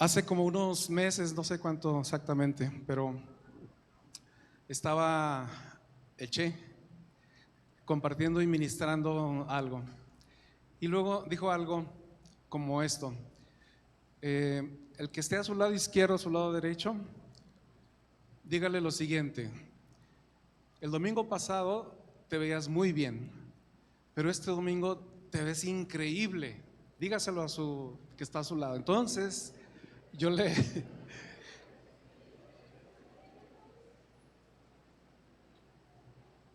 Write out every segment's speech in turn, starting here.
Hace como unos meses, no sé cuánto exactamente, pero estaba el Che compartiendo y ministrando algo. Y luego dijo algo como esto: el que esté a su lado izquierdo, a su lado derecho, dígale lo siguiente: el domingo pasado te veías muy bien, pero este domingo te ves increíble. Dígaselo a su que está a su lado. Entonces yo le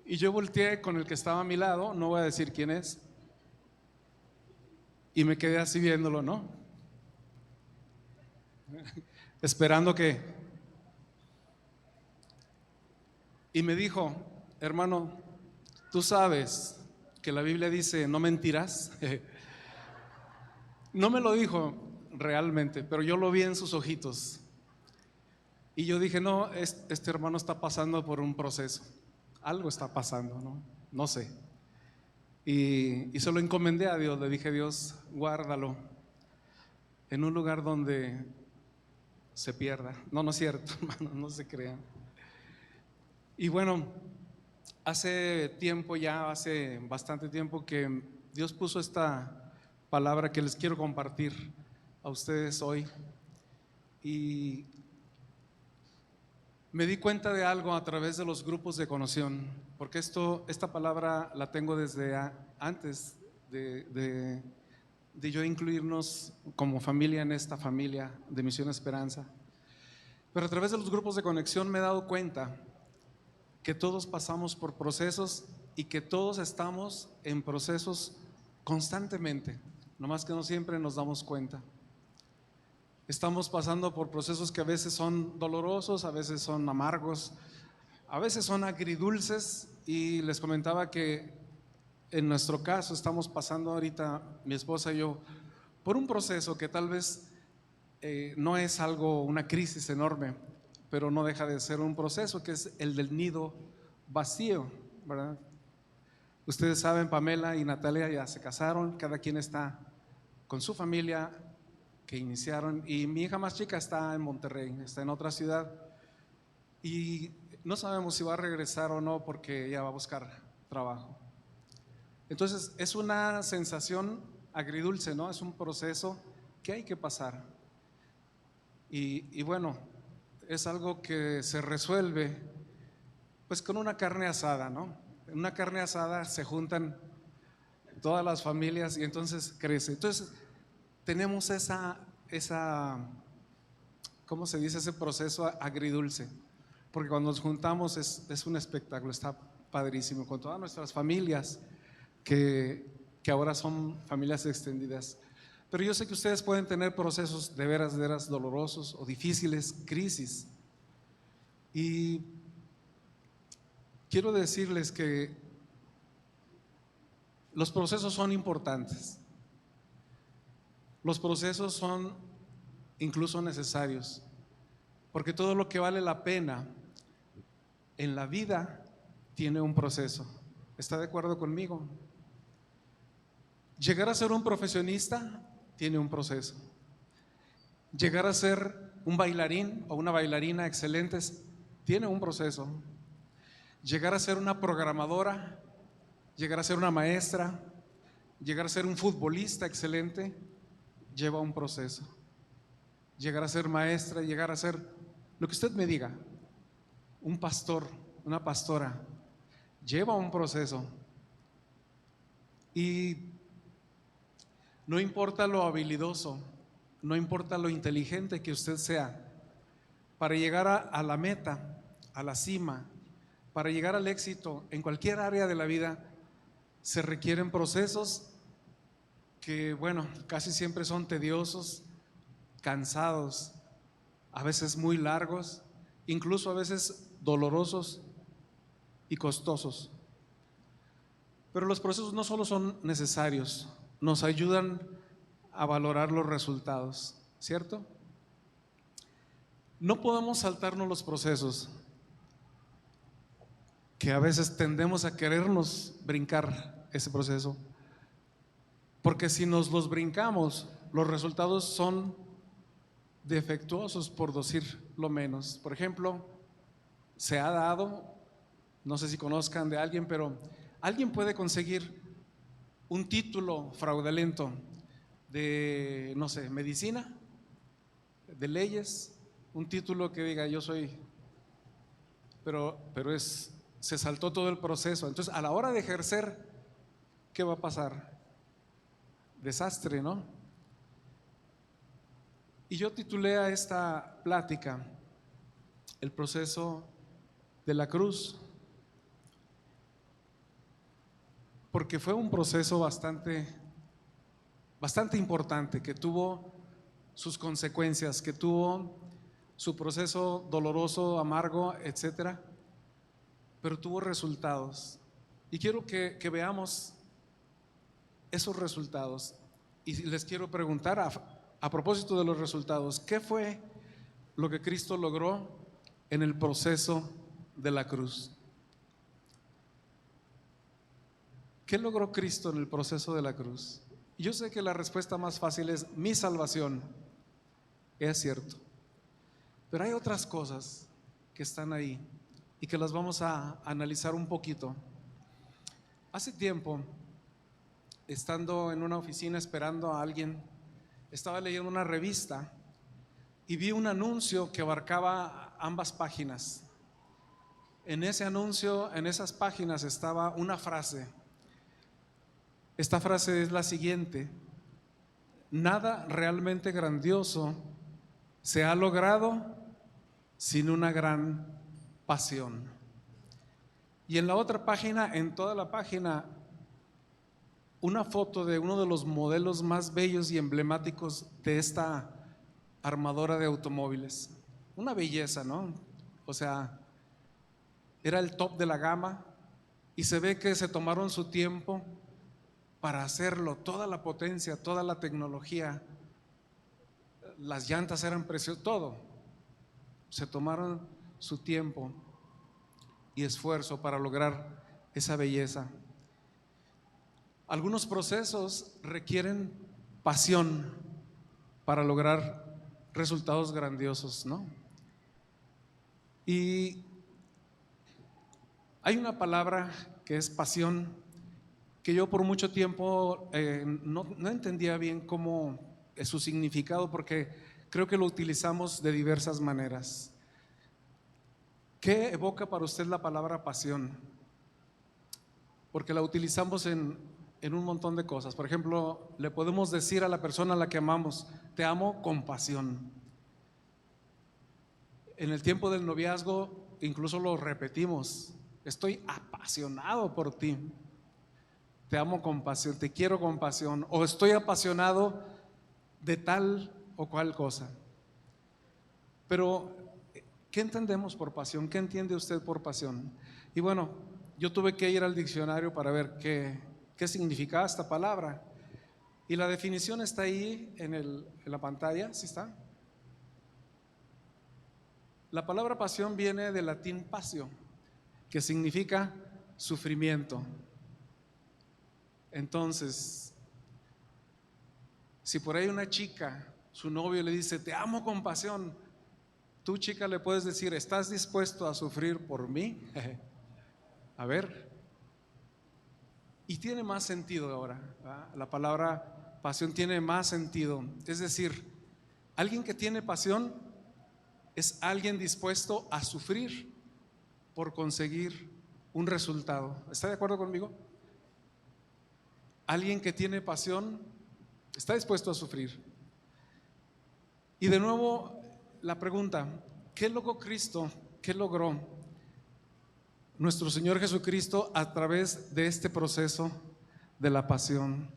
y yo volteé con el que estaba a mi lado, no voy a decir quién es, y me quedé así viéndolo, ¿no? Esperando que... Y me dijo: hermano, tú sabes que la Biblia dice no mentirás. No me lo dijo realmente, pero yo lo vi en sus ojitos. Y yo dije: no, este hermano está pasando por un proceso. Algo está pasando, ¿no? No sé. Y se lo encomendé a Dios. Le dije: Dios, guárdalo en un lugar donde se pierda. No, no es cierto, hermano, no se crean. Y bueno, hace tiempo ya, hace bastante tiempo que Dios puso esta palabra que les quiero compartir a ustedes hoy. Y me di cuenta de algo a través de los grupos de conexión, porque esta palabra la tengo desde antes de yo incluirnos como familia en esta familia de Misión Esperanza. Pero a través de los grupos de conexión me he dado cuenta que todos pasamos por procesos y que todos estamos en procesos constantemente, nomás que no siempre nos damos cuenta. Estamos pasando por procesos que a veces son dolorosos, a veces son amargos, a veces son agridulces, y les comentaba que en nuestro caso estamos pasando ahorita, mi esposa y yo, por un proceso que tal vez no es algo, una crisis enorme, pero no deja de ser un proceso, que es el del nido vacío, ¿verdad? Ustedes saben, Pamela y Natalia ya se casaron, cada quien está con su familia que iniciaron, y mi hija más chica está en Monterrey, está en otra ciudad, y no sabemos si va a regresar o no porque ella va a buscar trabajo. Entonces es una sensación agridulce, ¿no? Es un proceso que hay que pasar. Y bueno, es algo que se resuelve pues con una carne asada, ¿no? En una carne asada se juntan todas las familias y entonces crece. Entonces tenemos ¿cómo se dice? Ese proceso agridulce, porque cuando nos juntamos es un espectáculo, está padrísimo, con todas nuestras familias que ahora son familias extendidas. Pero yo sé que ustedes pueden tener procesos de veras dolorosos o difíciles, crisis. Y quiero decirles que los procesos son importantes. Los procesos son incluso necesarios, porque todo lo que vale la pena en la vida tiene un proceso. ¿Está de acuerdo conmigo? Llegar a ser un profesionista tiene un proceso. Llegar a ser un bailarín o una bailarina excelentes tiene un proceso. Llegar a ser una programadora, llegar a ser una maestra, llegar a ser un futbolista excelente lleva un proceso. Llegar a ser maestra, llegar a ser lo que usted me diga, un pastor, una pastora, lleva un proceso. Y no importa lo habilidoso, no importa lo inteligente que usted sea, para llegar a la meta, a la cima, para llegar al éxito en cualquier área de la vida, se requieren procesos que, bueno, casi siempre son tediosos, cansados, a veces muy largos, incluso a veces dolorosos y costosos. Pero los procesos no solo son necesarios, nos ayudan a valorar los resultados, ¿cierto? No podemos saltarnos los procesos, que a veces tendemos a querernos brincar ese proceso, porque si nos los brincamos, los resultados son defectuosos, por decir lo menos. Por ejemplo, se ha dado, no sé si conozcan de alguien, pero alguien puede conseguir un título fraudulento de, no sé, medicina, de leyes, un título que diga yo soy, pero se saltó todo el proceso. Entonces, a la hora de ejercer, ¿qué va a pasar? Desastre, ¿no? Y yo titulé a esta plática el proceso de la cruz, porque fue un proceso bastante importante, que tuvo sus consecuencias, que tuvo su proceso doloroso, amargo, etcétera, pero tuvo resultados. Y quiero que veamos esos resultados. Y les quiero preguntar, a propósito de los resultados, ¿qué fue lo que Cristo logró en el proceso de la cruz? ¿Qué logró Cristo en el proceso de la cruz? Yo sé que la respuesta más fácil es mi salvación, es cierto, pero hay otras cosas que están ahí y que las vamos a analizar un poquito. Hace tiempo, estando en una oficina esperando a alguien, estaba leyendo una revista y vi un anuncio que abarcaba ambas páginas. En ese anuncio, en esas páginas, estaba una frase. Esta frase es la siguiente: nada realmente grandioso se ha logrado sin una gran pasión. Y en la otra página, en toda la página, una foto de uno de los modelos más bellos y emblemáticos de esta armadora de automóviles. Una belleza, ¿no? O sea, era el top de la gama y se ve que se tomaron su tiempo para hacerlo, toda la potencia, toda la tecnología, las llantas eran preciosas, todo. Se tomaron su tiempo y esfuerzo para lograr esa belleza. Algunos procesos requieren pasión para lograr resultados grandiosos, ¿no? Y hay una palabra que es pasión, que yo por mucho tiempo no entendía bien cómo es su significado, porque creo que lo utilizamos de diversas maneras. ¿Qué evoca para usted la palabra pasión? Porque la utilizamos en un montón de cosas. Por ejemplo, le podemos decir a la persona a la que amamos: te amo con pasión. En el tiempo del noviazgo incluso lo repetimos: estoy apasionado por ti, te amo con pasión, te quiero con pasión, o estoy apasionado de tal o cual cosa. Pero ¿qué entendemos por pasión? ¿Qué entiende usted por pasión? Y bueno, yo tuve que ir al diccionario para ver qué significaba esta palabra, y la definición está ahí en la pantalla. ¿Sí está? La palabra pasión viene del latín passio, que significa sufrimiento. Entonces, si por ahí una chica, su novio le dice te amo con pasión, tú, chica, le puedes decir: ¿estás dispuesto a sufrir por mí? A ver. Y tiene más sentido ahora, ¿verdad? La palabra pasión tiene más sentido. Es decir, alguien que tiene pasión es alguien dispuesto a sufrir por conseguir un resultado. ¿Está de acuerdo conmigo? Alguien que tiene pasión está dispuesto a sufrir. Y de nuevo la pregunta: ¿qué logró Cristo? ¿Qué logró nuestro Señor Jesucristo a través de este proceso de la pasión?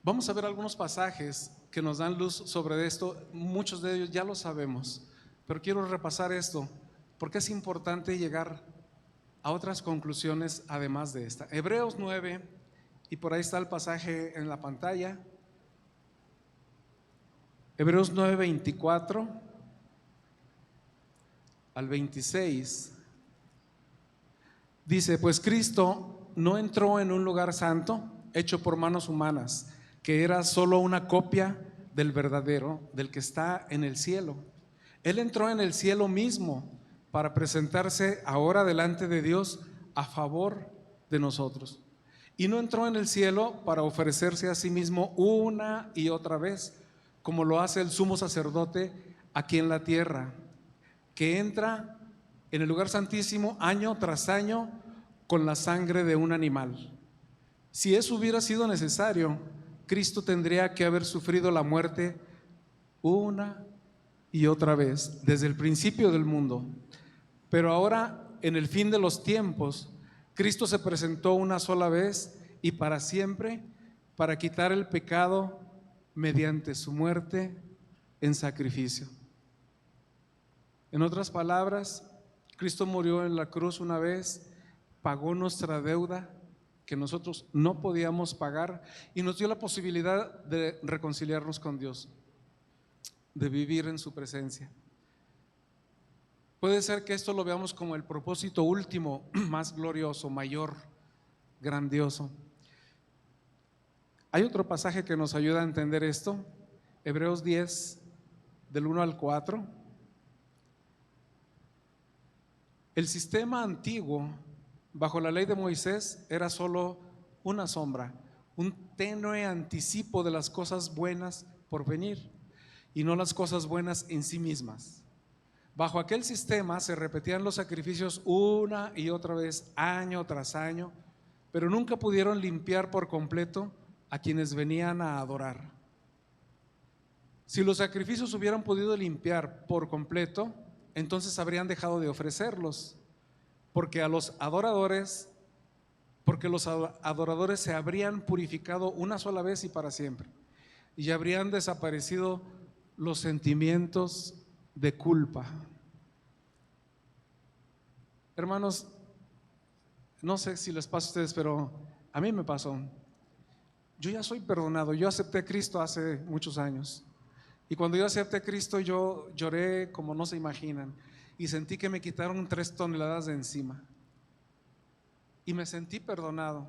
Vamos a ver algunos pasajes que nos dan luz sobre esto. Muchos de ellos ya lo sabemos, pero quiero repasar esto porque es importante llegar a otras conclusiones además de esta. Hebreos 9, y por ahí está el pasaje en la pantalla. Hebreos 9, 24 al 26 dice: pues Cristo no entró en un lugar santo hecho por manos humanas, que era solo una copia del verdadero, del que está en el cielo. Él entró en el cielo mismo para presentarse ahora delante de Dios a favor de nosotros. Y no entró en el cielo para ofrecerse a sí mismo una y otra vez, como lo hace el sumo sacerdote aquí en la tierra, que entra en el lugar santísimo año tras año con la sangre de un animal. Si eso hubiera sido necesario, Cristo tendría que haber sufrido la muerte una y otra vez desde el principio del mundo. Pero ahora, en el fin de los tiempos, Cristo se presentó una sola vez y para siempre para quitar el pecado mediante su muerte en sacrificio. En otras palabras, Cristo murió en la cruz una vez, pagó nuestra deuda que nosotros no podíamos pagar y nos dio la posibilidad de reconciliarnos con Dios, de vivir en su presencia. Puede ser que esto lo veamos como el propósito último, más glorioso, mayor, grandioso. Hay otro pasaje que nos ayuda a entender esto, Hebreos 10, del 1 al 4. El sistema antiguo, bajo la ley de Moisés, era solo una sombra, un tenue anticipo de las cosas buenas por venir y no las cosas buenas en sí mismas. Bajo aquel sistema se repetían los sacrificios una y otra vez, año tras año, pero nunca pudieron limpiar por completo a quienes venían a adorar. Si los sacrificios hubieran podido limpiar por completo, entonces habrían dejado de ofrecerlos, porque los adoradores se habrían purificado una sola vez y para siempre, y habrían desaparecido los sentimientos de culpa. Hermanos, no sé si les pasa a ustedes, pero a mí me pasó. Yo ya soy perdonado, yo acepté a Cristo hace muchos años. Y cuando yo acepté a Cristo, yo lloré como no se imaginan. Y sentí que me quitaron 3 toneladas de encima. Y me sentí perdonado.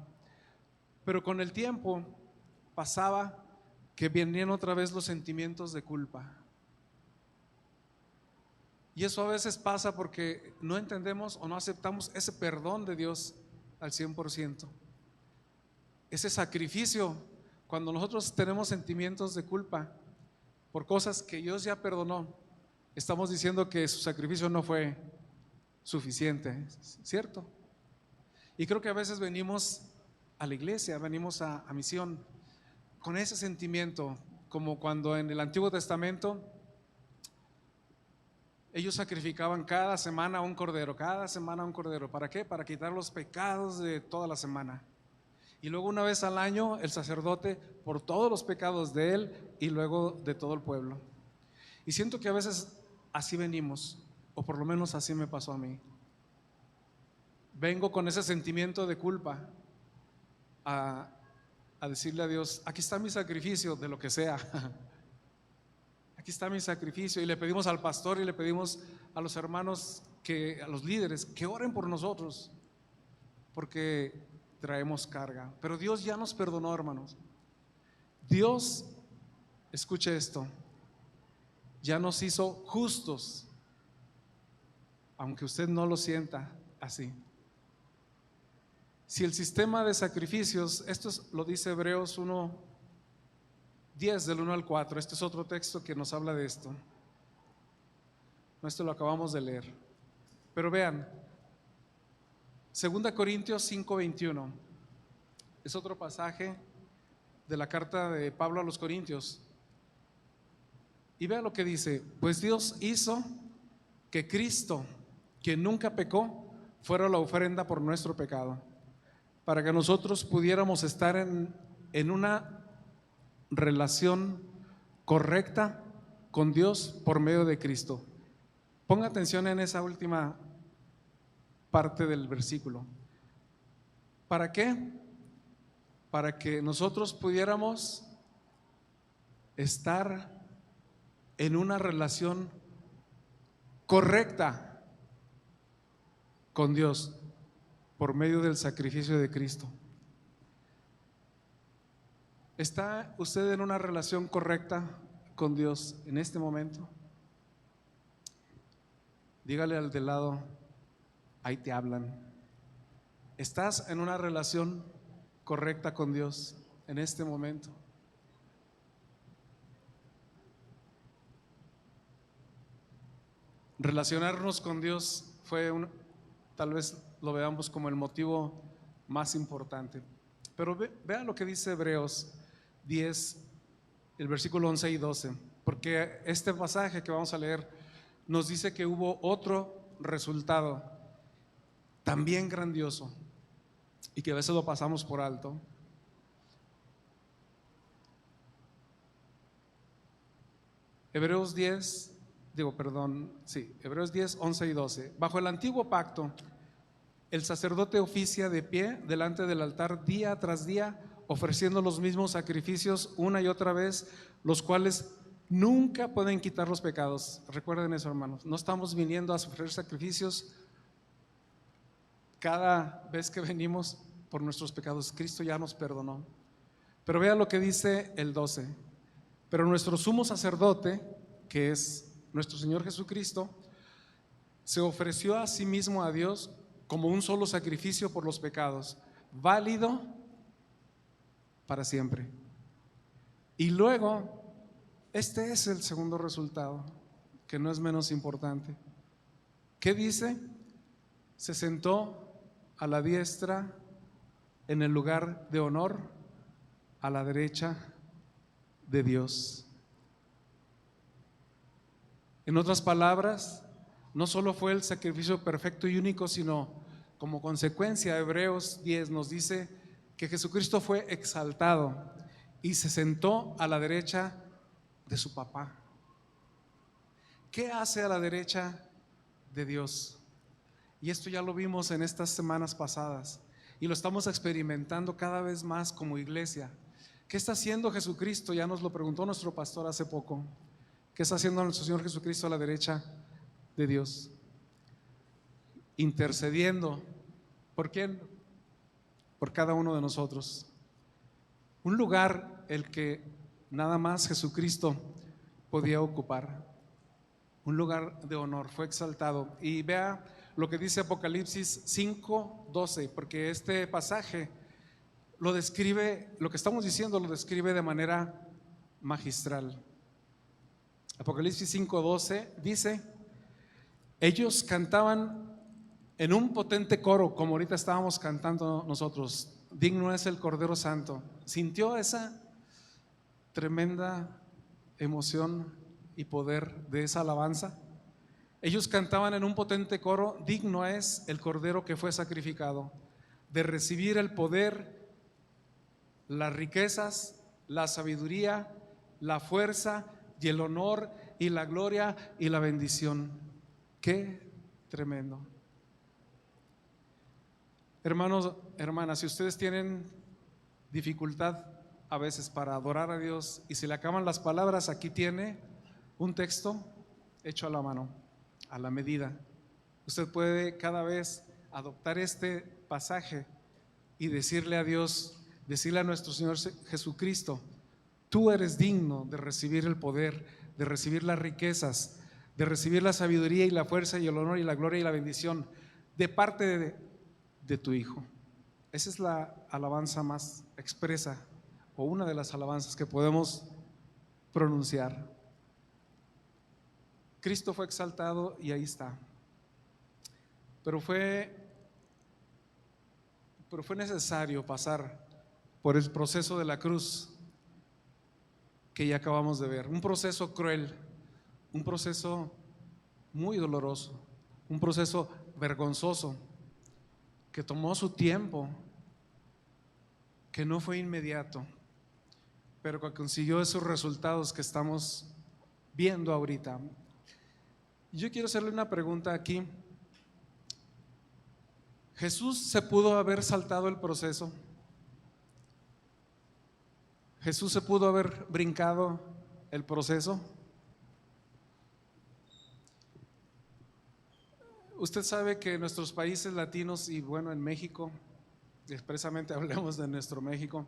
Pero con el tiempo pasaba que venían otra vez los sentimientos de culpa. Y eso a veces pasa porque no entendemos o no aceptamos ese perdón de Dios al 100%. Ese sacrificio, cuando nosotros tenemos sentimientos de culpa por cosas que Dios ya perdonó, estamos diciendo que su sacrificio no fue suficiente, ¿cierto? Y creo que a veces venimos a la iglesia, venimos a misión con ese sentimiento, como cuando en el Antiguo Testamento ellos sacrificaban cada semana un cordero, cada semana un cordero. ¿Para qué? Para quitar los pecados de toda la semana. Y luego una vez al año el sacerdote por todos los pecados de él y luego de todo el pueblo. Y siento que a veces así venimos, o por lo menos así me pasó a mí. Vengo con ese sentimiento de culpa a decirle a Dios: aquí está mi sacrificio de lo que sea. Aquí está mi sacrificio. Y le pedimos al pastor y le pedimos a los hermanos, a los líderes, que oren por nosotros, porque traemos carga. Pero Dios ya nos perdonó, hermanos. Dios, escuche esto, ya nos hizo justos, aunque usted no lo sienta así. Si el sistema de sacrificios, lo dice Hebreos 1:10 del 1 al 4, este es otro texto que nos habla de esto. Esto lo acabamos de leer. Pero vean, 2 Corintios 5:21 es otro pasaje de la carta de Pablo a los Corintios. Y vea lo que dice: pues Dios hizo que Cristo, quien nunca pecó, fuera la ofrenda por nuestro pecado, para que nosotros pudiéramos estar en una relación correcta con Dios por medio de Cristo. Ponga atención en esa última parte del versículo. ¿Para qué? Para que nosotros pudiéramos estar en una relación correcta con Dios por medio del sacrificio de Cristo. ¿Está usted en una relación correcta con Dios en este momento? Dígale al de lado, ahí te hablan. ¿Estás en una relación correcta con Dios en este momento? Relacionarnos con Dios tal vez lo veamos como el motivo más importante. Pero vea lo que dice Hebreos 10, el versículo 11 y 12, porque este pasaje que vamos a leer nos dice que hubo otro resultado también grandioso y que a veces lo pasamos por alto. Hebreos 10, 11 y 12. Bajo el antiguo pacto, el sacerdote oficia de pie delante del altar día tras día, ofreciendo los mismos sacrificios una y otra vez, los cuales nunca pueden quitar los pecados. Recuerden eso, hermanos. No estamos viniendo a sufrir sacrificios cada vez que venimos por nuestros pecados. Cristo ya nos perdonó. Pero vea lo que dice el 12. Pero nuestro sumo sacerdote, que es nuestro Señor Jesucristo, se ofreció a sí mismo a Dios como un solo sacrificio por los pecados, válido para siempre. Y luego, este es el segundo resultado, que no es menos importante. ¿Qué dice? Se sentó a la diestra en el lugar de honor, a la derecha de Dios. En otras palabras, no solo fue el sacrificio perfecto y único, sino como consecuencia, Hebreos 10 nos dice que Jesucristo fue exaltado y se sentó a la derecha de su papá. ¿Qué hace a la derecha de Dios? Y esto ya lo vimos en estas semanas pasadas y lo estamos experimentando cada vez más como iglesia. ¿Qué está haciendo Jesucristo? Ya nos lo preguntó nuestro pastor hace poco. ¿Qué está haciendo nuestro Señor Jesucristo a la derecha de Dios? Intercediendo. ¿Por quién? Por cada uno de nosotros. Un lugar el que nada más Jesucristo podía ocupar. Un lugar de honor, fue exaltado. Y vea lo que dice Apocalipsis 5:12, porque este pasaje lo describe, lo que estamos diciendo lo describe de manera magistral. Apocalipsis 5:12 dice: ellos cantaban en un potente coro, como ahorita estábamos cantando nosotros, digno es el Cordero Santo. ¿Sintió esa tremenda emoción y poder de esa alabanza? Ellos cantaban en un potente coro: digno es el Cordero que fue sacrificado, de recibir el poder, las riquezas, la sabiduría, la fuerza y el honor y la gloria y la bendición. Qué tremendo. Hermanos, hermanas, si ustedes tienen dificultad a veces para adorar a Dios y se le acaban las palabras, aquí tiene un texto hecho a la mano, a la medida. Usted puede cada vez adoptar este pasaje y decirle a Dios, decirle a nuestro Señor Jesucristo: tú eres digno de recibir el poder, de recibir las riquezas, de recibir la sabiduría y la fuerza y el honor y la gloria y la bendición de parte de tu Hijo. Esa es la alabanza más expresa, o una de las alabanzas que podemos pronunciar. Cristo fue exaltado y ahí está. Pero fue necesario pasar por el proceso de la cruz que ya acabamos de ver. Un proceso cruel, un proceso muy doloroso, un proceso vergonzoso que tomó su tiempo, que no fue inmediato, pero que consiguió esos resultados que estamos viendo ahorita. Yo quiero hacerle una pregunta aquí. ¿Jesús se pudo haber saltado el proceso? ¿Jesús se pudo haber brincado el proceso? Usted sabe que en nuestros países latinos, y bueno, en México, expresamente hablemos de nuestro México,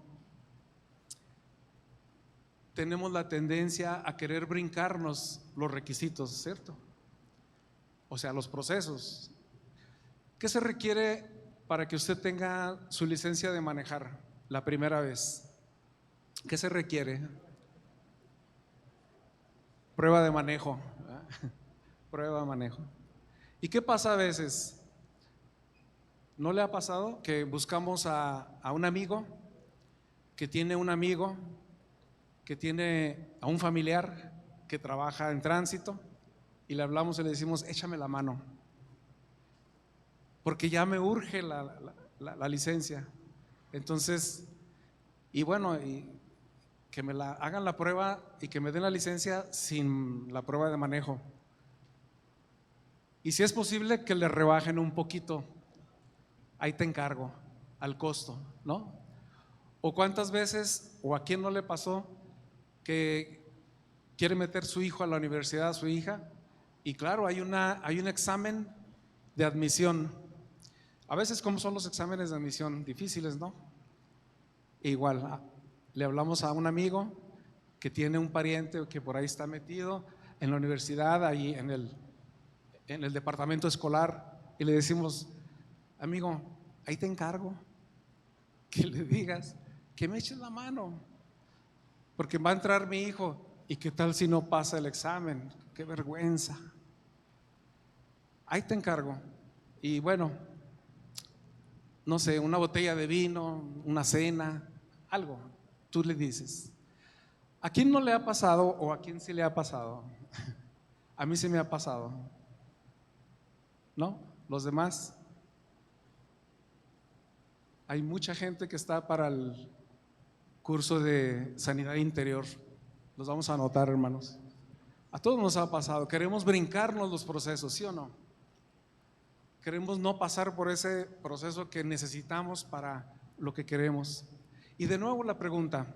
tenemos la tendencia a querer brincarnos los requisitos, ¿cierto? O sea, los procesos. ¿Qué se requiere para que usted tenga su licencia de manejar la primera vez? ¿Qué se requiere? Prueba de manejo, ¿verdad? Prueba de manejo. ¿Y qué pasa a veces? ¿No le ha pasado que buscamos a un amigo que tiene un amigo que tiene a un familiar que trabaja en tránsito y le hablamos y le decimos, échame la mano, porque ya me urge la licencia? Entonces, y bueno, y que me la hagan la prueba y que me den la licencia sin la prueba de manejo. Y si es posible que le rebajen un poquito, ahí te encargo, al costo, ¿no? O cuántas veces, o a quién no le pasó que quiere meter su hijo a la universidad, a su hija, y claro, hay un examen de admisión. A veces, ¿cómo son los exámenes de admisión? Difíciles, ¿no? E igual, le hablamos a un amigo que tiene un pariente que por ahí está metido en la universidad, ahí en el departamento escolar, y le decimos, amigo, ahí te encargo que le digas, que me eches la mano, porque va a entrar mi hijo, y qué tal si no pasa el examen, qué vergüenza. Ahí te encargo. Y bueno, no sé, una botella de vino, una cena, algo, tú le dices. ¿A quién no le ha pasado o a quién sí le ha pasado? A mí sí me ha pasado, ¿no? Los demás. Hay mucha gente que está para el curso de sanidad interior. Los vamos a anotar, hermanos. A todos nos ha pasado. Queremos brincarnos los procesos, ¿sí o no? Queremos no pasar por ese proceso que necesitamos para lo que queremos. Y de nuevo la pregunta,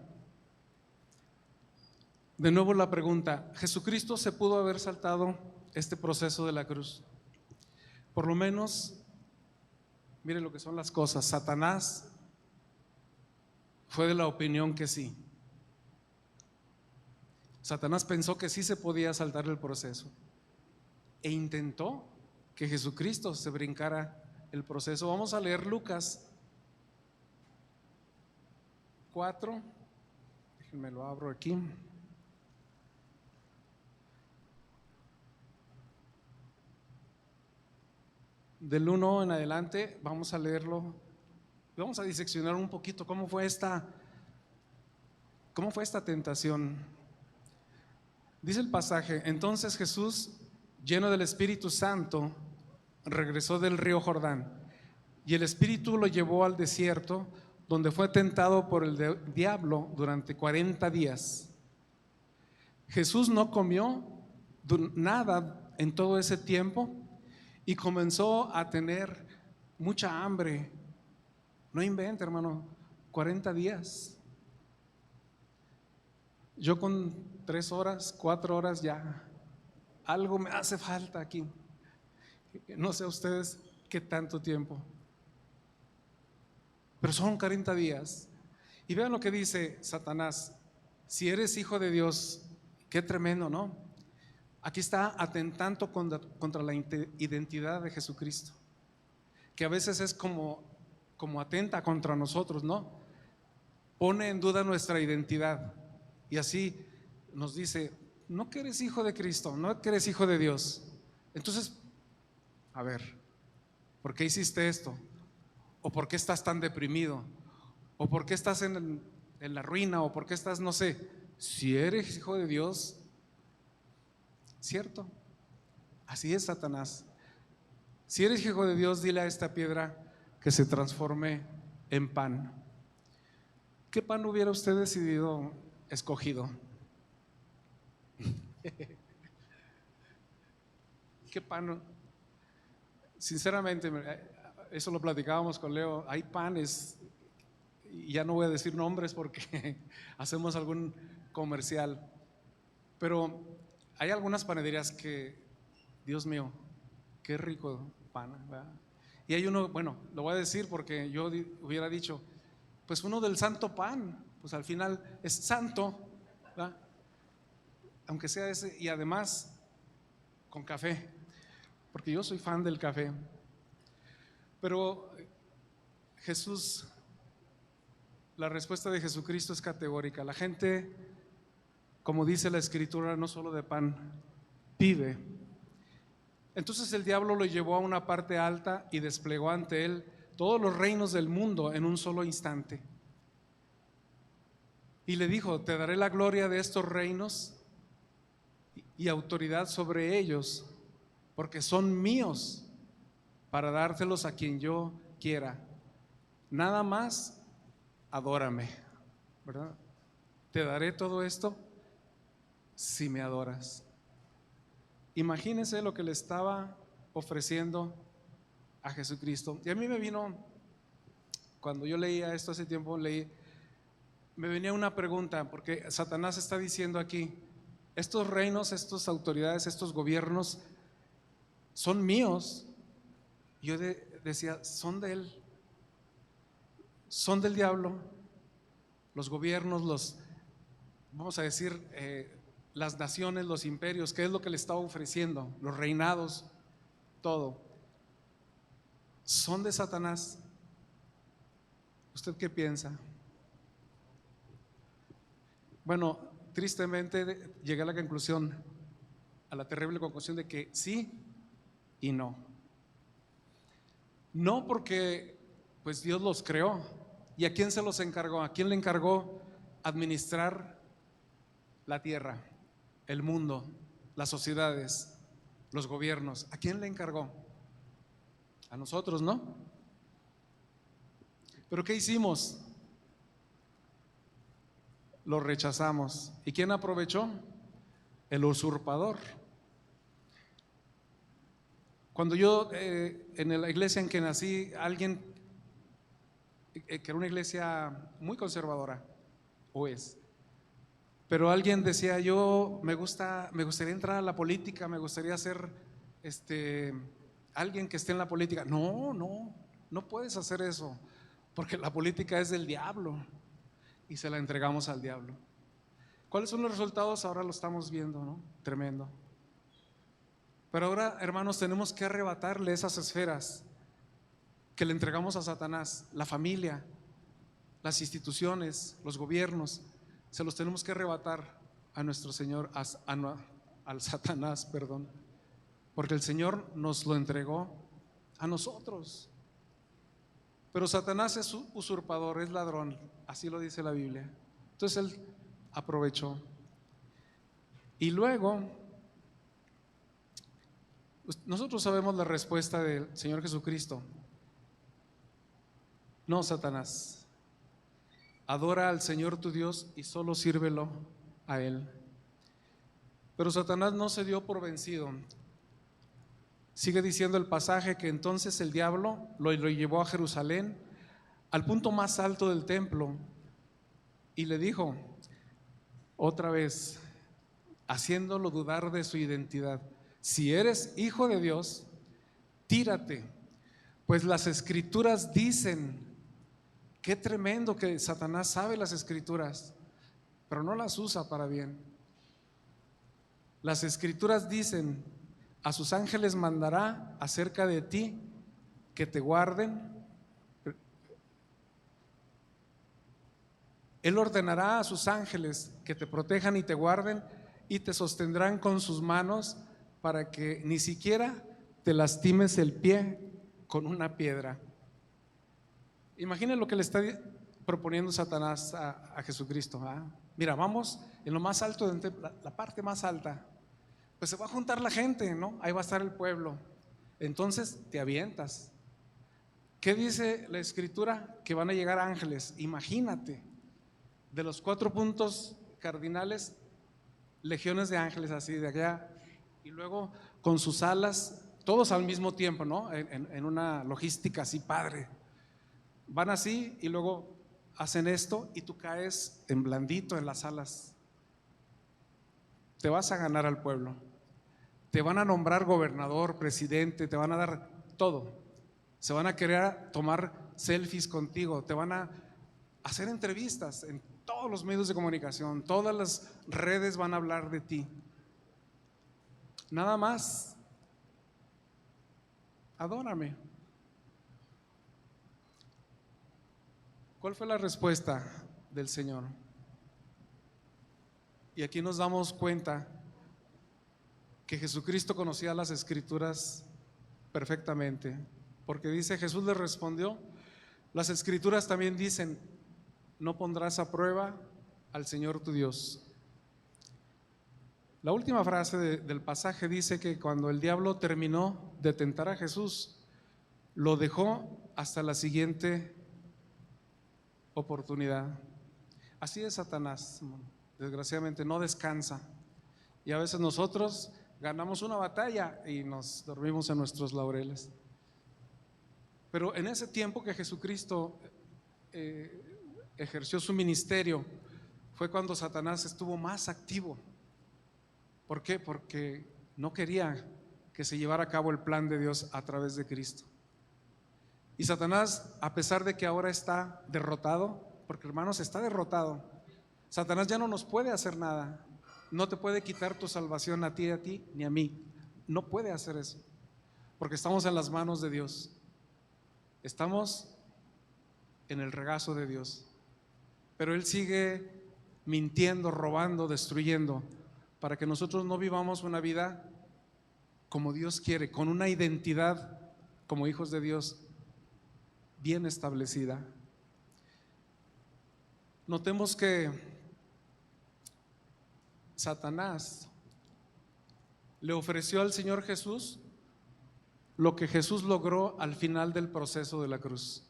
¿Jesucristo se pudo haber saltado este proceso de la cruz? Por lo menos, mire lo que son las cosas. Satanás fue de la opinión que sí. Satanás pensó que sí se podía saltar el proceso e intentó que Jesucristo se brincara el proceso. Vamos a leer Lucas 4, déjenme lo abro aquí. Del 1 en adelante vamos a leerlo. Vamos a diseccionar un poquito cómo fue esta tentación. Dice el pasaje: entonces Jesús, lleno del Espíritu Santo, regresó del río Jordán, y el Espíritu lo llevó al desierto, donde fue tentado por el diablo durante 40 días. Jesús no comió nada en todo ese tiempo y comenzó a tener mucha hambre. No invente, hermano, 40 días. Yo con 3 horas, 4 horas ya, algo me hace falta aquí. No sé ustedes qué tanto tiempo, pero son 40 días. Y vean lo que dice Satanás: si eres hijo de Dios, qué tremendo, ¿no? Aquí está atentando contra la identidad de Jesucristo, que a veces es como atenta contra nosotros, ¿no? Pone en duda nuestra identidad y así nos dice: no que eres hijo de Cristo, no que eres hijo de Dios. Entonces, a ver, ¿por qué hiciste esto? ¿O por qué estás tan deprimido? ¿O por qué estás en la ruina? ¿O por qué estás, no sé? Si eres hijo de Dios, ¿cierto? Así es Satanás. Si eres hijo de Dios, dile a esta piedra que se transforme en pan. ¿Qué pan hubiera usted decidido escogido? ¿Qué pan? Sinceramente, eso lo platicábamos con Leo. Hay panes, y ya no voy a decir nombres porque hacemos algún comercial, pero hay algunas panaderías que, Dios mío, qué rico pan, ¿verdad? Y hay uno, bueno, lo voy a decir porque yo hubiera dicho, pues uno del santo pan, pues al final es santo, ¿verdad? Aunque sea ese, y además con café, porque yo soy fan del café. Pero Jesús, la respuesta de Jesucristo es categórica. La gente, como dice la Escritura, no solo de pan vive. Entonces el diablo lo llevó a una parte alta y desplegó ante él todos los reinos del mundo en un solo instante. Y le dijo: te daré la gloria de estos reinos y autoridad sobre ellos, porque son míos, para dárselos a quien yo quiera. Nada más adórame, ¿verdad? Te daré todo esto si me adoras. Imagínense lo que le estaba ofreciendo a Jesucristo. Y a mí me vino, cuando yo leía esto hace tiempo, me venía una pregunta, porque Satanás está diciendo aquí: estos reinos, estas autoridades, estos gobiernos son míos. Yo decía, son de él, son del diablo. Los gobiernos, vamos a decir, las naciones, los imperios, ¿qué es lo que le estaba ofreciendo? Los reinados, todo, ¿son de Satanás? ¿Usted qué piensa? Bueno, tristemente llegué a la conclusión, a la terrible conclusión de que sí y no. No, porque pues Dios los creó. ¿Y a quién se los encargó? ¿A quién le encargó administrar la tierra, el mundo, las sociedades, los gobiernos? ¿A quién le encargó? A nosotros, ¿no? ¿Pero qué hicimos? Lo rechazamos. ¿Y quién aprovechó? El usurpador. Cuando yo en la iglesia en que nací, alguien que era una iglesia muy conservadora, o es, pero alguien decía: yo me gustaría entrar a la política, me gustaría ser alguien que esté en la política. No puedes hacer eso, porque la política es del diablo, y se la entregamos al diablo. ¿Cuáles son los resultados? Ahora lo estamos viendo, ¿no? Tremendo. Pero ahora, hermanos, tenemos que arrebatarle esas esferas que le entregamos a Satanás, la familia, las instituciones, los gobiernos. Se los tenemos que arrebatar a nuestro Señor, al Satanás, perdón, porque el Señor nos lo entregó a nosotros. Pero Satanás es usurpador, es ladrón, así lo dice la Biblia. Entonces él aprovechó. Y luego, nosotros sabemos la respuesta del Señor Jesucristo: no, Satanás, adora al Señor tu Dios y solo sírvelo a Él. Pero Satanás no se dio por vencido. Sigue diciendo el pasaje que entonces el diablo lo llevó a Jerusalén, al punto más alto del templo, y le dijo otra vez, haciéndolo dudar de su identidad: si eres hijo de Dios, tírate, pues las escrituras dicen. Qué tremendo que Satanás sabe las escrituras, pero no las usa para bien. Las escrituras dicen: a sus ángeles mandará acerca de ti que te guarden. Él ordenará a sus ángeles que te protejan y te guarden, y te sostendrán con sus manos, para que ni siquiera te lastimes el pie con una piedra. Imaginen lo que le está proponiendo Satanás a Jesucristo. Mira, vamos en lo más alto, la parte más alta, pues se va a juntar la gente, ¿no? Ahí va a estar el pueblo. Entonces te avientas. ¿Qué dice la Escritura? Que van a llegar ángeles. Imagínate, de los 4 puntos cardinales, legiones de ángeles así de allá, y luego con sus alas, todos al mismo tiempo, ¿no? En una logística así padre. Van así y luego hacen esto y tú caes en blandito en las alas. Te vas a ganar al pueblo. Te van a nombrar gobernador, presidente, te van a dar todo. Se van a querer tomar selfies contigo, te van a hacer entrevistas en todos los medios de comunicación, todas las redes van a hablar de ti. Nada más, adórame. ¿Cuál fue la respuesta del Señor? Y aquí nos damos cuenta que Jesucristo conocía las Escrituras perfectamente, porque dice, Jesús le respondió, las Escrituras también dicen, no pondrás a prueba al Señor tu Dios. La última frase del pasaje dice que cuando el diablo terminó de tentar a Jesús, lo dejó hasta la siguiente oportunidad. Así es Satanás, desgraciadamente no descansa. Y a veces nosotros ganamos una batalla y nos dormimos en nuestros laureles. Pero en ese tiempo que Jesucristo ejerció su ministerio, fue cuando Satanás estuvo más activo. ¿Por qué? Porque no quería que se llevara a cabo el plan de Dios a través de Cristo. Y Satanás, a pesar de que ahora está derrotado, porque hermanos, está derrotado, Satanás ya no nos puede hacer nada. No te puede quitar tu salvación a ti, ni a mí. No puede hacer eso, porque estamos en las manos de Dios. Estamos en el regazo de Dios. Pero Él sigue mintiendo, robando, destruyendo, para que nosotros no vivamos una vida como Dios quiere, con una identidad como hijos de Dios bien establecida. Notemos que Satanás le ofreció al Señor Jesús lo que Jesús logró al final del proceso de la cruz.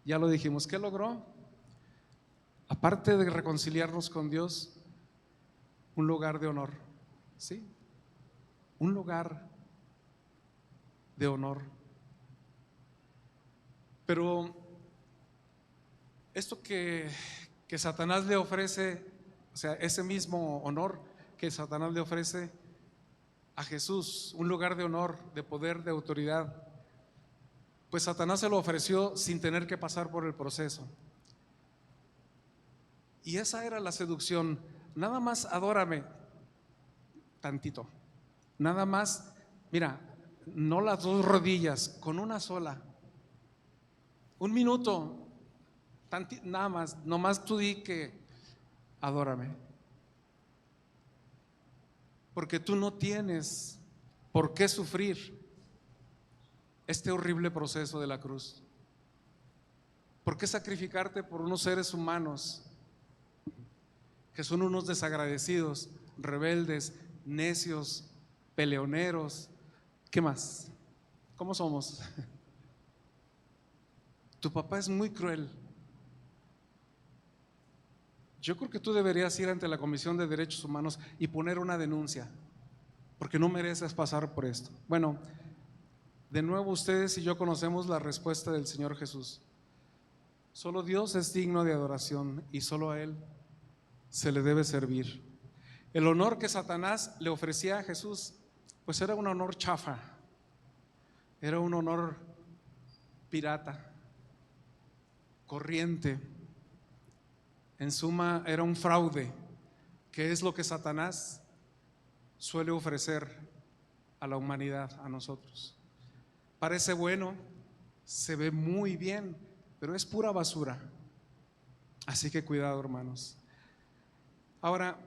Ya lo dijimos, ¿qué logró? Aparte de reconciliarnos con Dios, un lugar de honor, ¿sí? Un lugar de honor. Pero esto que Satanás le ofrece, o sea, ese mismo honor que Satanás le ofrece a Jesús, un lugar de honor, de poder, de autoridad, pues Satanás se lo ofreció sin tener que pasar por el proceso. Y esa era la seducción. Nada más adórame tantito, nada más, mira, no las dos rodillas, con una sola, un minuto, nada más, nomás tú di que adórame, porque tú no tienes por qué sufrir este horrible proceso de la cruz. ¿Por qué sacrificarte por unos seres humanos que son unos desagradecidos, rebeldes, necios, peleoneros? ¿Qué más? ¿Cómo somos? Tu papá es muy cruel. Yo creo que tú deberías ir ante la Comisión de Derechos Humanos y poner una denuncia, porque no mereces pasar por esto. Bueno, de nuevo ustedes y yo conocemos la respuesta del Señor Jesús. Solo Dios es digno de adoración y solo a Él se le debe servir. El honor que Satanás le ofrecía a Jesús, pues era un honor chafa, era un honor pirata, corriente. En suma, era un fraude, que es lo que Satanás suele ofrecer a la humanidad, a nosotros. Parece bueno, se ve muy bien, pero es pura basura. Así que cuidado, hermanos. Ahora,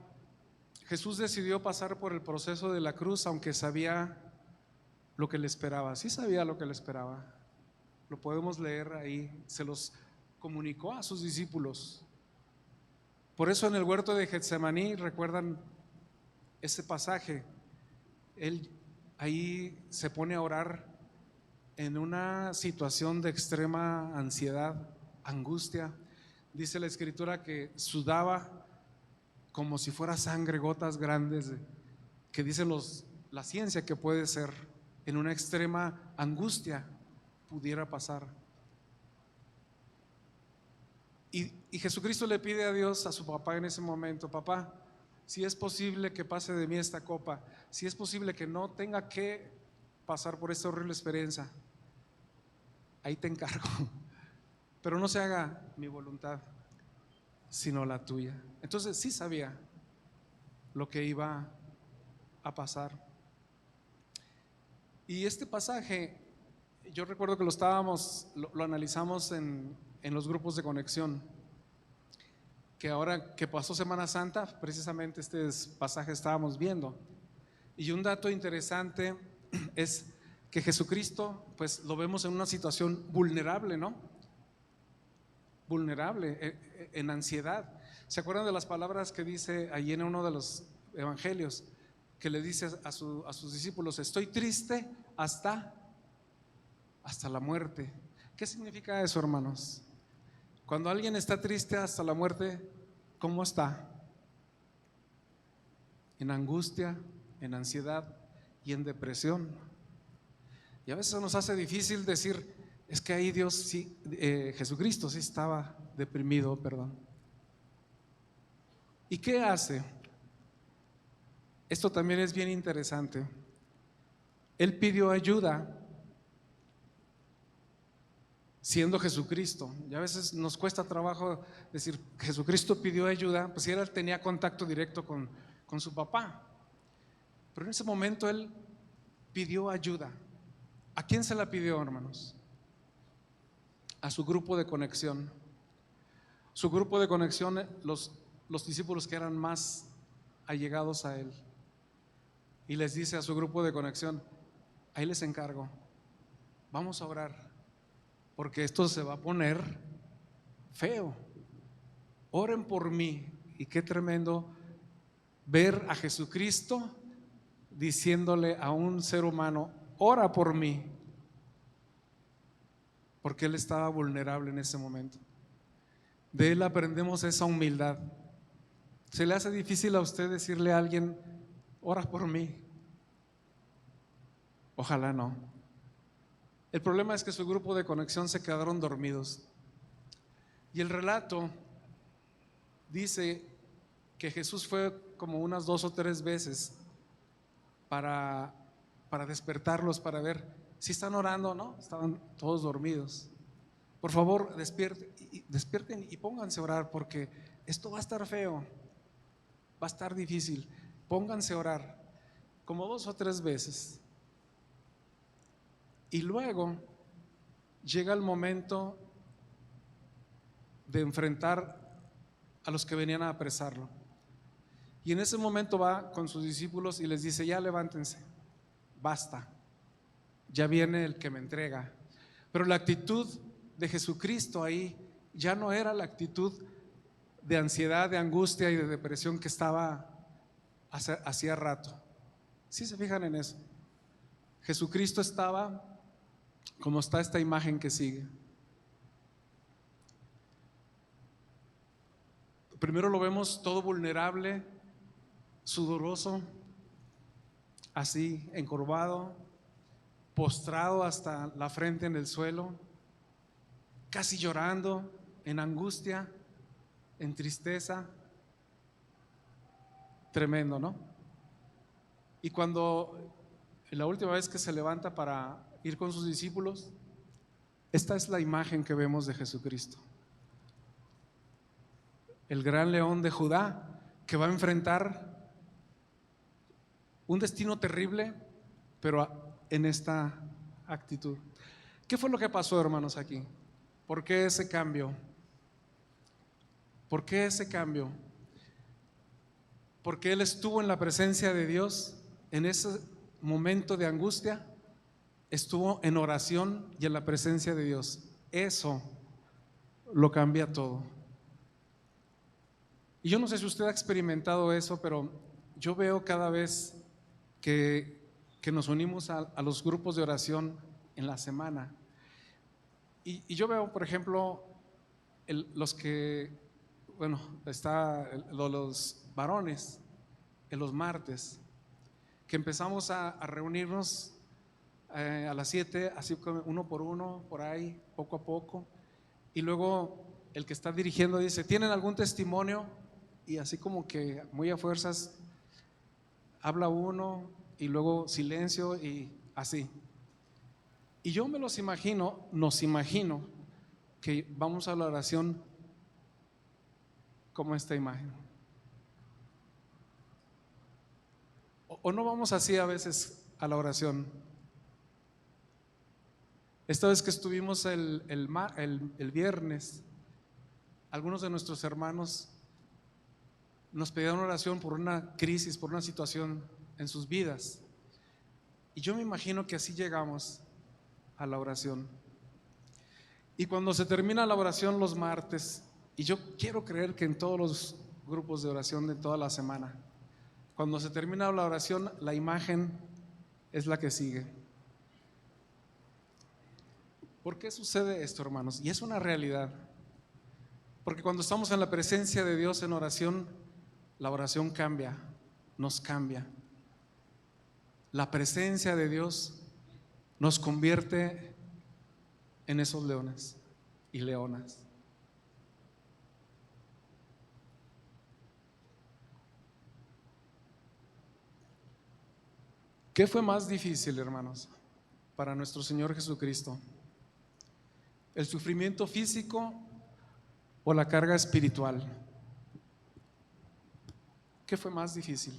Jesús decidió pasar por el proceso de la cruz, aunque sabía lo que le esperaba. Sí sabía lo que le esperaba. Lo podemos leer ahí, se los comunicó a sus discípulos. Por eso en el huerto de Getsemaní, recuerdan ese pasaje, él ahí se pone a orar en una situación de extrema ansiedad, angustia. Dice la Escritura que sudaba como si fuera sangre, gotas grandes, que dicen la ciencia que puede ser en una extrema angustia pudiera pasar. Y Jesucristo le pide a Dios, a su papá en ese momento: papá, si es posible que pase de mí esta copa, si es posible que no tenga que pasar por esta horrible experiencia, ahí te encargo, pero no se haga mi voluntad, sino la tuya. Entonces sí sabía lo que iba a pasar. Y este pasaje, yo recuerdo que lo analizamos en los grupos de conexión, que ahora que pasó Semana Santa, precisamente este pasaje estábamos viendo. Y un dato interesante es que Jesucristo, pues lo vemos en una situación vulnerable, ¿no? Vulnerable, en ansiedad. ¿Se acuerdan de las palabras que dice allí en uno de los evangelios? Que le dice a sus discípulos: estoy triste hasta la muerte. ¿Qué significa eso, hermanos? Cuando alguien está triste hasta la muerte, ¿cómo está? En angustia, en ansiedad y en depresión. Y a veces nos hace difícil decir: es que ahí Dios sí, Jesucristo sí estaba deprimido, perdón. ¿Y qué hace? Esto también es bien interesante. Él pidió ayuda siendo Jesucristo. Y a veces nos cuesta trabajo decir: Jesucristo pidió ayuda, pues si él tenía contacto directo con su papá. Pero en ese momento él pidió ayuda. ¿A quién se la pidió, hermanos? A su grupo de conexión. Su grupo de conexión, los discípulos que eran más allegados a él. Y les dice a su grupo de conexión: ahí les encargo, vamos a orar, porque esto se va a poner feo. Oren por mí. Y qué tremendo ver a Jesucristo diciéndole a un ser humano: ora por mí, porque él estaba vulnerable en ese momento. De él aprendemos esa humildad. ¿Se le hace difícil a usted decirle a alguien: ora por mí? Ojalá no. El problema es que su grupo de conexión se quedaron dormidos. Y el relato dice que Jesús fue como unas 2 o 3 veces para despertarlos, para ver si están orando o no. Estaban todos dormidos. Por favor, despierten y pónganse a orar, porque esto va a estar feo, va a estar difícil. Pónganse a orar, como 2 o 3 veces. Y luego llega el momento de enfrentar a los que venían a apresarlo. Y en ese momento va con sus discípulos y les dice: ya levántense, basta, ya viene el que me entrega. Pero la actitud de Jesucristo ahí ya no era la actitud de ansiedad, de angustia y de depresión que estaba hacía rato. ¿Sí se fijan en eso? Jesucristo estaba como está esta imagen que sigue. Primero lo vemos todo vulnerable, sudoroso, así encorvado, postrado hasta la frente en el suelo, casi llorando, en angustia, en tristeza. Tremendo, ¿no? Y cuando la última vez que se levanta para ir con sus discípulos, esta es la imagen que vemos de Jesucristo. El gran león de Judá, que va a enfrentar un destino terrible, pero en esta actitud. ¿Qué fue lo que pasó, hermanos, aquí? ¿Por qué ese cambio? ¿Por qué ese cambio? Porque él estuvo en la presencia de Dios en ese momento de angustia, estuvo en oración y en la presencia de Dios. Eso lo cambia todo. Y yo no sé si usted ha experimentado eso, pero yo veo cada vez que nos unimos a los grupos de oración en la semana. Y yo veo, por ejemplo, los que, bueno, los varones en los martes, que empezamos a reunirnos a las 7, así como uno por uno, por ahí, poco a poco. Y luego el que está dirigiendo dice: ¿tienen algún testimonio? Y así como que muy a fuerzas habla uno y luego silencio y así. Y yo me los imagino, nos imagino que vamos a la oración como esta imagen. O no vamos así a veces a la oración. Esta vez que estuvimos el viernes, algunos de nuestros hermanos nos pedían oración por una crisis, por una situación en sus vidas. Y yo me imagino que así llegamos a la oración. Y cuando se termina la oración los martes, y yo quiero creer que en todos los grupos de oración de toda la semana, cuando se termina la oración, la imagen es la que sigue. ¿Por qué sucede esto, hermanos? Y es una realidad. Porque cuando estamos en la presencia de Dios en oración, la oración cambia, nos cambia. La presencia de Dios nos convierte en esos leones y leonas. ¿Qué fue más difícil, hermanos, para nuestro Señor Jesucristo? ¿El sufrimiento físico o la carga espiritual? ¿Qué fue más difícil?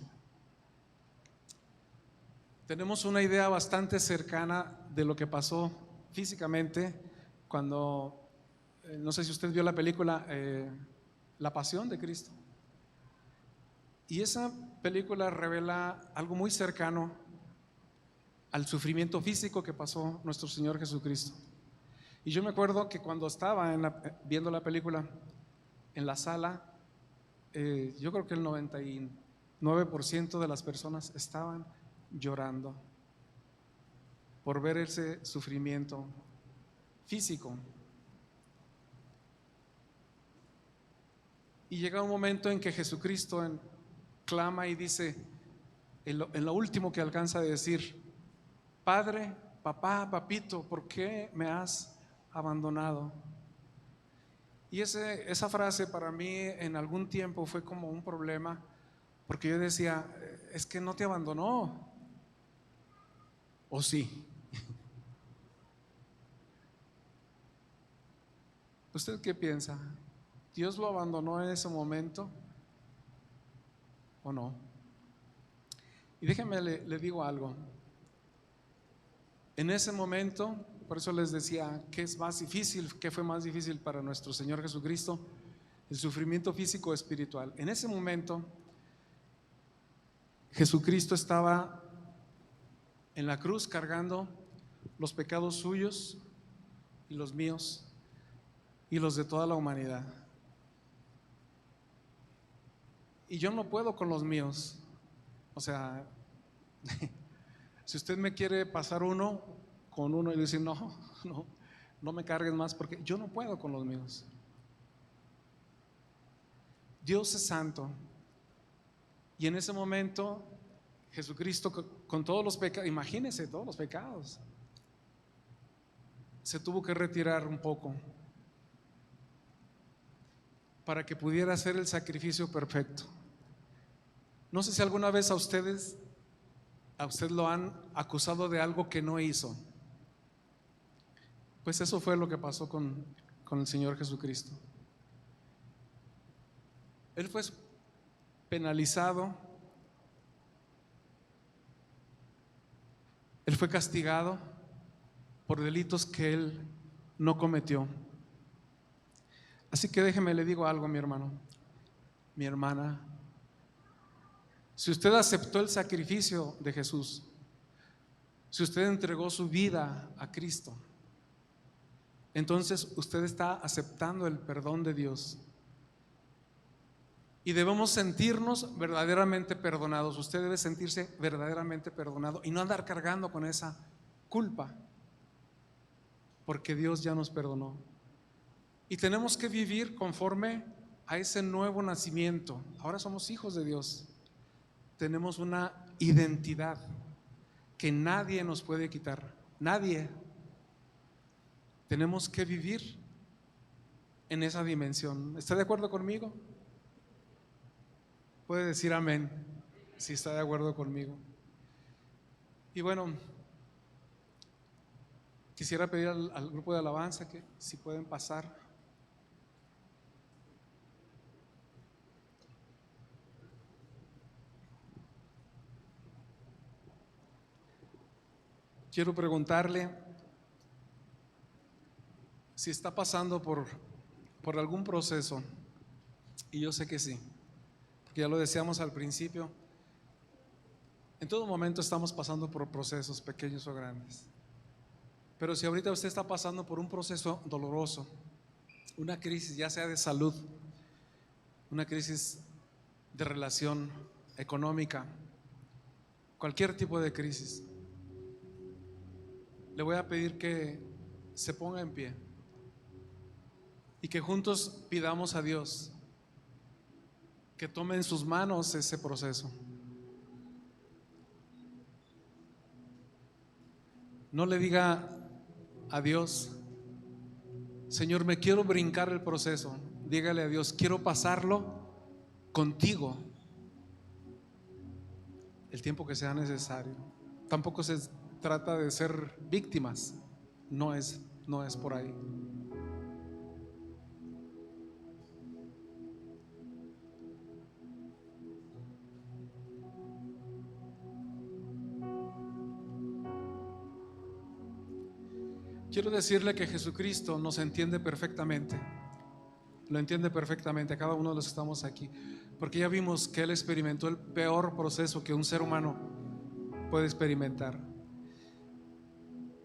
Tenemos una idea bastante cercana de lo que pasó físicamente cuando, no sé si usted vio la película La Pasión de Cristo. Y esa película revela algo muy cercano al sufrimiento físico que pasó nuestro Señor Jesucristo. Y yo me acuerdo que cuando estaba viendo la película en la sala, yo creo que el 99% de las personas estaban llorando por ver ese sufrimiento físico. Y llega un momento en que Jesucristo clama y dice, en lo último que alcanza a decir: Padre, papá, papito, ¿por qué me has abandonado? Y esa frase para mí en algún tiempo fue como un problema, porque yo decía, es que no te abandonó, ¿o sí? ¿Usted qué piensa? ¿Dios lo abandonó en ese momento o no? Y déjenme le digo algo. En ese momento, por eso les decía, ¿qué es más difícil? ¿Qué fue más difícil para nuestro Señor Jesucristo? El sufrimiento físico o espiritual. En ese momento, Jesucristo estaba en la cruz cargando los pecados suyos y los míos y los de toda la humanidad. Y yo no puedo con los míos. O sea, si usted me quiere pasar uno con uno y decir, no me cargues más, porque yo no puedo con los míos. Dios es santo. Y en ese momento, Jesucristo con todos los pecados, imagínense todos los pecados, se tuvo que retirar un poco para que pudiera hacer el sacrificio perfecto. No sé si alguna vez a usted lo han acusado de algo que no hizo. Pues eso fue lo que pasó con el Señor Jesucristo. Él fue penalizado, Él fue castigado por delitos que Él no cometió. Así que déjeme le digo algo, mi hermano, mi hermana. Si usted aceptó el sacrificio de Jesús, si usted entregó su vida a Cristo, entonces usted está aceptando el perdón de Dios. Y debemos sentirnos verdaderamente perdonados. Usted debe sentirse verdaderamente perdonado y no andar cargando con esa culpa, porque Dios ya nos perdonó. Y tenemos que vivir conforme a ese nuevo nacimiento. Ahora somos hijos de Dios. Tenemos una identidad que nadie nos puede quitar. Nadie. Tenemos que vivir en esa dimensión. ¿Está de acuerdo conmigo? Puede decir amén si está de acuerdo conmigo. Y bueno, quisiera pedir al grupo de alabanza que si pueden pasar. quiero preguntarle si está pasando por algún proceso, y yo sé que sí, porque ya lo decíamos al principio, en todo momento estamos pasando por procesos pequeños o grandes. Pero si ahorita usted está pasando por un proceso doloroso, una crisis ya sea de salud, una crisis de relación económica, cualquier tipo de crisis, le voy a pedir que se ponga en pie y que juntos pidamos a Dios que tome en sus manos ese proceso. No le diga a Dios: Señor, me quiero brincar el proceso. Dígale a Dios: quiero pasarlo contigo el tiempo que sea necesario. Tampoco se trata de ser víctimas, no es por ahí. Quiero decirle que Jesucristo nos entiende perfectamente, lo entiende perfectamente a cada uno de los que estamos aquí, porque ya vimos que Él experimentó el peor proceso que un ser humano puede experimentar,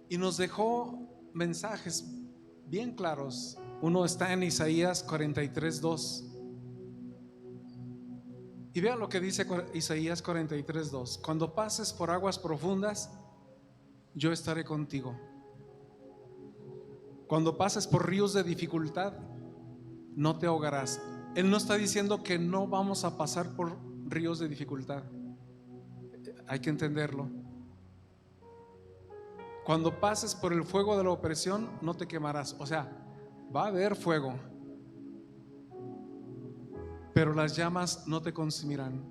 y nos dejó mensajes bien claros. Uno está en Isaías 43:2, y vean lo que dice Isaías 43:2: cuando pases por aguas profundas, yo estaré contigo. Cuando pases por ríos de dificultad, no te ahogarás. Él no está diciendo que no vamos a pasar por ríos de dificultad, hay que entenderlo. Cuando pases por el fuego de la opresión, no te quemarás. O sea, va a haber fuego, pero las llamas no te consumirán.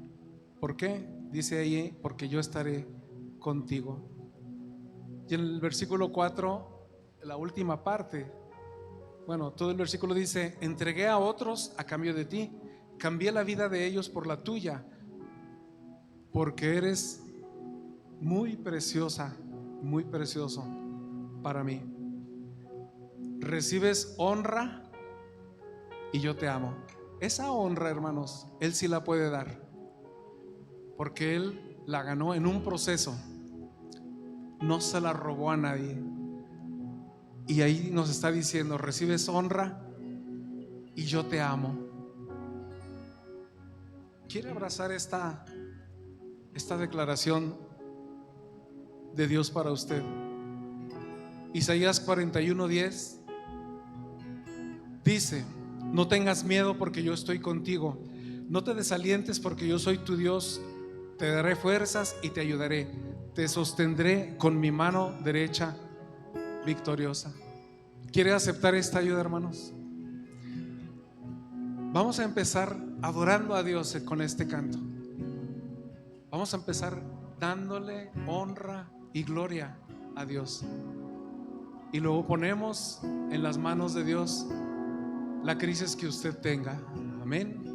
¿Por qué? Dice ahí: porque yo estaré contigo. Y en el versículo 4, la última parte, bueno, todo el versículo dice: entregué a otros a cambio de ti, cambié la vida de ellos por la tuya, porque eres muy preciosa, muy precioso para mí. Recibes honra y yo te amo. Esa honra, hermanos, Él sí la puede dar, porque Él la ganó en un proceso, no se la robó a nadie. Y ahí nos está diciendo: recibes honra y yo te amo. ¿Quiere abrazar esta declaración de Dios para usted? Isaías 41:10 dice: no tengas miedo porque yo estoy contigo, no te desalientes porque yo soy tu Dios, te daré fuerzas y te ayudaré, te sostendré con mi mano derecha victoriosa. ¿Quiere aceptar esta ayuda, hermanos? Vamos a empezar adorando a Dios con este canto. Vamos a empezar dándole honra y gloria a Dios, y luego ponemos en las manos de Dios la crisis que usted tenga. Amén.